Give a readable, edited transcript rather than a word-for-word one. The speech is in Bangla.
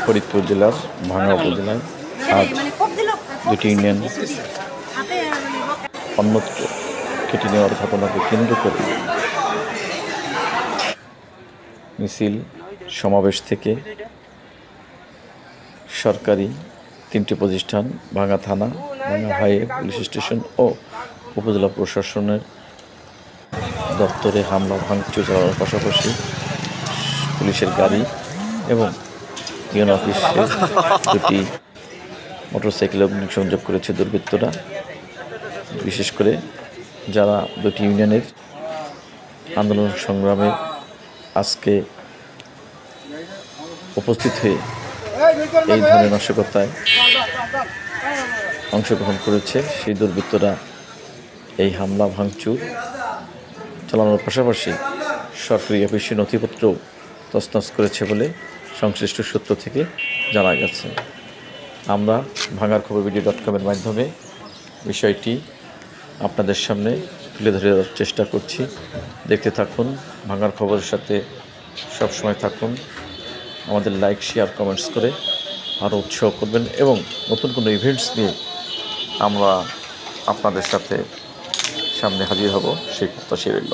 ফরিদপুর জেলার ভাঙ্গা উপজেলায় আজ দুটি ইউনিয়ন অন্যত্র কেটে নেওয়ার ঘটনাকে কেন্দ্র করে মিছিল সমাবেশ থেকে সরকারি 3টি প্রতিষ্ঠান, ভাঙ্গা থানা, ভাঙ্গা হাইওয়ে পুলিশ স্টেশন ও উপজেলা প্রশাসনের দপ্তরে হামলা ভাঙচুর চালানোর পাশাপাশি পুলিশের গাড়ি এবং ইউনিয়ন অফিসে দুটি মোটরসাইকেল অগ্নিসংযোগ করেছে দুর্বৃত্তরা। বিশেষ করে যারা দুটি ইউনিয়নের আন্দোলন সংগ্রামে আজকে উপস্থিত হয়ে এই ধরনের নাশকতায় অংশগ্রহণ করেছে, সেই দুর্বৃত্তরা এই হামলা ভাঙচুর চালানোর পাশাপাশি সরকারি অফিসের নথিপত্রও তছনছ করেছে বলে সংশ্লিষ্ট সূত্র থেকে জানা গেছে। আমরা ভাঙ্গার খবর ভিডিও.com-এর মাধ্যমে বিষয়টি আপনাদের সামনে তুলে ধরার চেষ্টা করছি। দেখতে থাকুন, ভাঙ্গার খবরের সাথে সবসময় থাকুন। আমাদের লাইক, শেয়ার, কমেন্টস করে আরও উৎসাহ করবেন এবং নতুন কোনো ইভেন্টস নিয়ে আমরা আপনাদের সাথে সামনে হাজির হব, সেই প্রত্যাশা রইল।